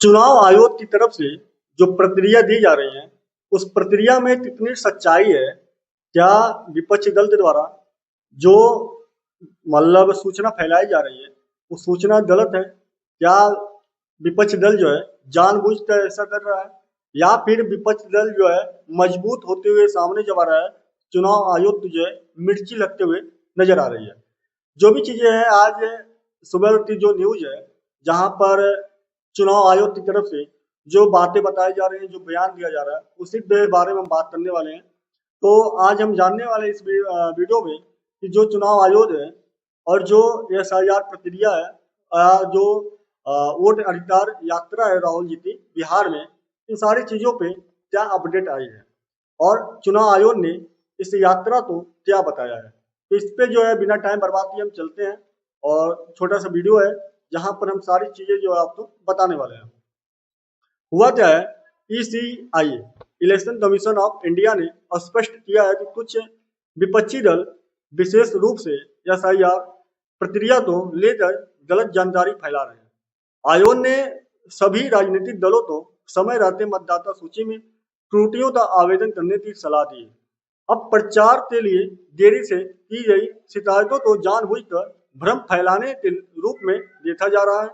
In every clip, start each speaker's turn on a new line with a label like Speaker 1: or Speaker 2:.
Speaker 1: चुनाव आयोग की तरफ से जो प्रक्रिया दी जा रही है, उस प्रक्रिया में कितनी सच्चाई है? क्या विपक्षी दल के द्वारा जो मतलब सूचना फैलाई जा रही है, वो सूचना गलत है? क्या विपक्षी दल जो है जानबूझकर ऐसा कर रहा है, या फिर विपक्षी दल जो है मजबूत होते हुए सामने जब आ रहा है, चुनाव आयोग जो है मिर्ची लगते हुए नजर आ रही है? जो भी चीजें हैं, आज सुबह की जो न्यूज है, जहां पर चुनाव आयोग की तरफ से जो बातें बताई जा रही हैं, जो बयान दिया जा रहा है, उसी के बारे में हम बात करने वाले हैं। तो आज हम जानने वाले हैं इस वीडियो में कि जो चुनाव आयोग है और जो एसआईआर प्रक्रिया है, जो वोट अधिकार यात्रा है राहुल जी की बिहार में, इन सारी चीजों पे क्या अपडेट आई है और चुनाव आयोग ने इस यात्रा को क्या बताया है। तो इस पे जो है बिना टाइम बर्बाद किए हम चलते हैं, और छोटा सा वीडियो है जहां पर हम सारी चीजें जो है आपको बताने वाले हैं। हुआ क्या है, ECI election commission of India ने स्पष्ट किया है कि कुछ विपक्षी दल विशेष रूप से एसआईआर प्रक्रिया को लेकर गलत जानकारी फैला रहे हैं। आयोग ने सभी राजनीतिक दलों को समय रहते मतदाता सूची में त्रुटियों का आवेदन करने की सलाह दी है। अब प्रचार के लिए देरी से की गई शिकायतों को जानबूझकर भ्रम फैलाने के रूप में देखा जा रहा है।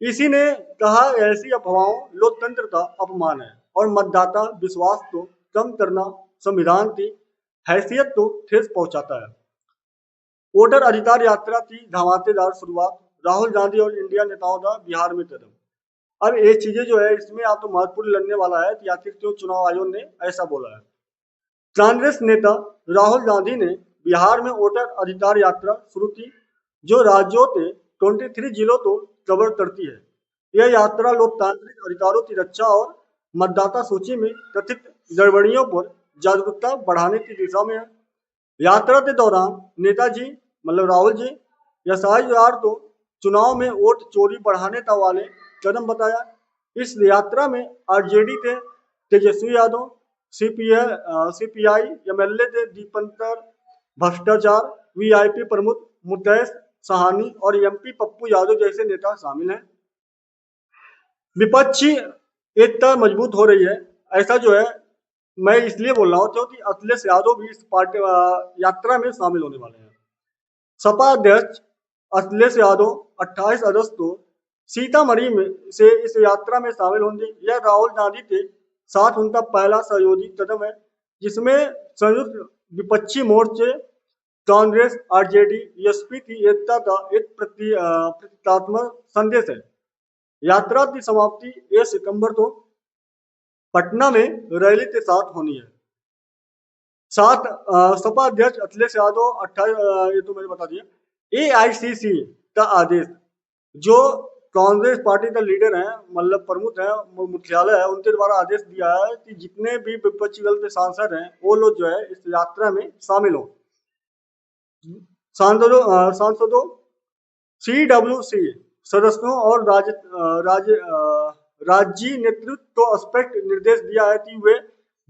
Speaker 1: इसी ने कहा, ऐसी अफवाहों लोकतंत्र का अपमान है और मतदाता विश्वास को कम करना संविधान की हैसियत को ठेस पहुंचाता है। वोटर अधिकार यात्रा की धमाकेदार शुरुआत, राहुल गांधी और इंडिया नेताओं का बिहार में कदम। अब ये चीजें जो है, इसमें आप तो महत्वपूर्ण लगने वाला है कि आखिर क्यों चुनाव आयोग ने ऐसा बोला है। कांग्रेस नेता राहुल गांधी ने बिहार में वोटर अधिकार यात्रा शुरू की, जो राज्यों के 23 जिलों को कवर करती है। यह यात्रा लोकतांत्रिक अधिकारों की रक्षा और मतदाता सूची में कथित गड़बड़ियों पर जागरूकता बढ़ाने की दिशा में है। यात्रा के दौरान नेताजी मतलब राहुल जी एसआईआर को चुनाव में वोट चोरी बढ़ाने का वाले कदम बताया। इस यात्रा में आरजेडी के तेजस्वी यादव, सीपीआई एमएलए थे दीपंकर भ्रष्टाचार, वीआईपी प्रमुख मुकेश सहानी और एमपी पप्पू यादव जैसे नेता शामिल हैं। विपक्षी एकता मजबूत हो रही है, ऐसा जो है मैं इसलिए बोल रहा हूँ क्योंकि अखिलेश यादव भी इस पार्टी यात्रा में शामिल होने वाले हैं। सपा अध्यक्ष अखिलेश यादव 28 अगस्त को सीतामढ़ी में से इस यात्रा में शामिल होंगे। यह राहुल गांधी के साथ उनका पहला सहयोगी कदम है, जिसमें संयुक्त विपक्षी मोर्चे कांग्रेस, आरजेडी, एसपी की एकता का एक प्रतीकात्मक संदेश है। यात्रा की समाप्ति 1 सितंबर को पटना में रैली के साथ होनी है। साथ सपा अध्यक्ष अखिलेश यादव 28, ये तो मैंने बता दिया। एआईसीसी का आदेश, जो कांग्रेस पार्टी का लीडर है मतलब प्रमुख है, मुख्यालय है, उनके द्वारा आदेश दिया है कि जितने भी विपक्षी दल के सांसद हैं वो लोग जो है इस यात्रा में शामिल हो। सांसदों सीडब्ल्यूसी सदस्यों और राज्य नेतृत्व को स्पष्ट निर्देश दिया है कि वे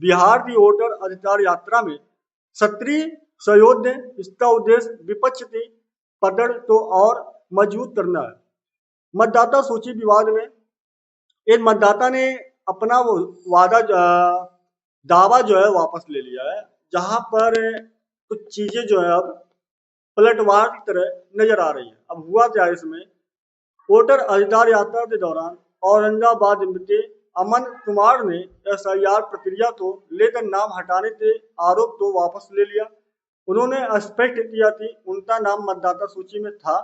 Speaker 1: बिहार की वोटर अधिकार यात्रा में सक्रिय सहयोग दें। इसका उद्देश्य विपक्ष की पकड़ को और मजबूत करना है। मतदाता सूची विवाद में एक मतदाता ने अपना वो वादा दावा जो है वापस ले लिया है, जहां पर कुछ चीजें जो है अब पलटवार की तरह नजर आ रही है। अब हुआ क्या है इसमें, वोटर अधिकार यात्रा के दौरान औरंगाबाद के अमन कुमार ने एसआईआर प्रक्रिया को लेकर नाम हटाने के आरोप को वापस ले लिया। उन्होंने स्पष्ट किया कि उनका नाम मतदाता सूची में था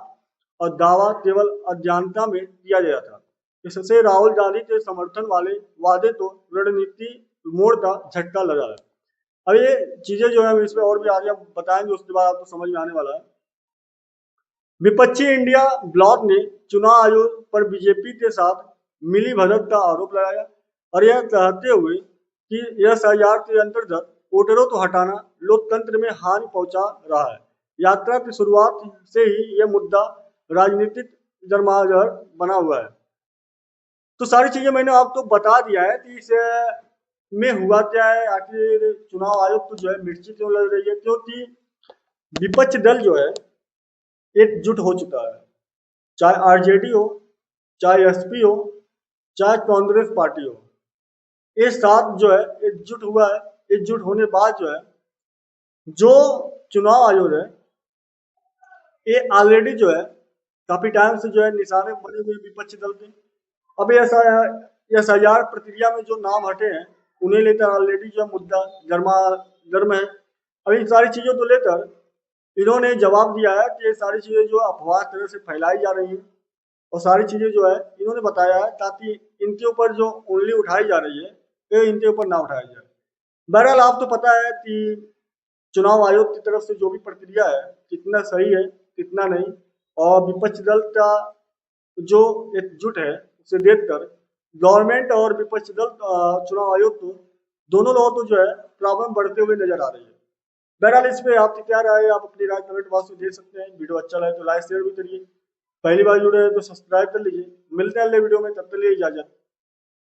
Speaker 1: और दावा केवल अज्ञानता में किया गया था। इससे राहुल गांधी के समर्थन वाले वादे को रणनीति मोड़ का झटका लगा है। अब ये चीजें जो है हम इसमें और भी आगे बताएंगे, उसके बाद आपको समझ में आने वाला है। विपक्षी इंडिया ब्लॉक ने चुनाव आयोग पर बीजेपी के साथ मिली भगत का आरोप लगाया और यह कहते हुए कि एसआईआर के अंतर्गत वोटरों को हटाना लोकतंत्र में हानि पहुंचा रहा है। यात्रा की शुरुआत से ही यह मुद्दा राजनीतिक जरमागर बना हुआ है। तो सारी चीजें मैंने आपको बता दिया है कि इस में हुआ क्या है, आखिर चुनाव आयोग को जो है मिर्ची क्यों लग रही है, क्योंकि विपक्ष दल जो है एकजुट हो चुका है। चाहे आरजेडी हो, चाहे एसपी हो, चाहे कांग्रेस पार्टी हो, ये साथ जो है एकजुट हुआ है। एकजुट होने बाद जो है, जो चुनाव आयोग है, ये ऑलरेडी जो है काफी टाइम से जो है निशाने बने हुए विपक्षी दल के। अब ऐसा SIR प्रक्रिया में जो नाम हटे हैं, उन्हें लेकर ऑलरेडी जो है मुद्दा गर्म है। अब इन सारी चीजों को लेकर इन्होंने जवाब दिया है कि ये सारी चीजें जो अफवाह तरह से फैलाई जा रही हैं, और सारी चीजें जो है इन्होंने बताया है ताकि इनके ऊपर जो उंगली उठाई जा रही है, ये इनके ऊपर ना उठाया जाए। बहरहाल आपको पता है कि चुनाव आयोग की तरफ से जो भी प्रक्रिया है कितना सही है कितना नहीं, और विपक्ष दल का जो एकजुट है उसे देखकर गवर्नमेंट और विपक्ष दल चुनाव आयोग को दोनों लोगों को जो है प्रॉब्लम बढ़ते हुए नजर आ रही है। बहरहाल इस पे आपकी क्या राय है, आप अपनी राय कमेंट बॉक्स में दे सकते हैं। वीडियो अच्छा लगे तो लाइक शेयर भी करिए, पहली बार जुड़े हैं तो सब्सक्राइब कर लीजिए। मिलते हैं अगले वीडियो में, तब तक के लिए इजाजत।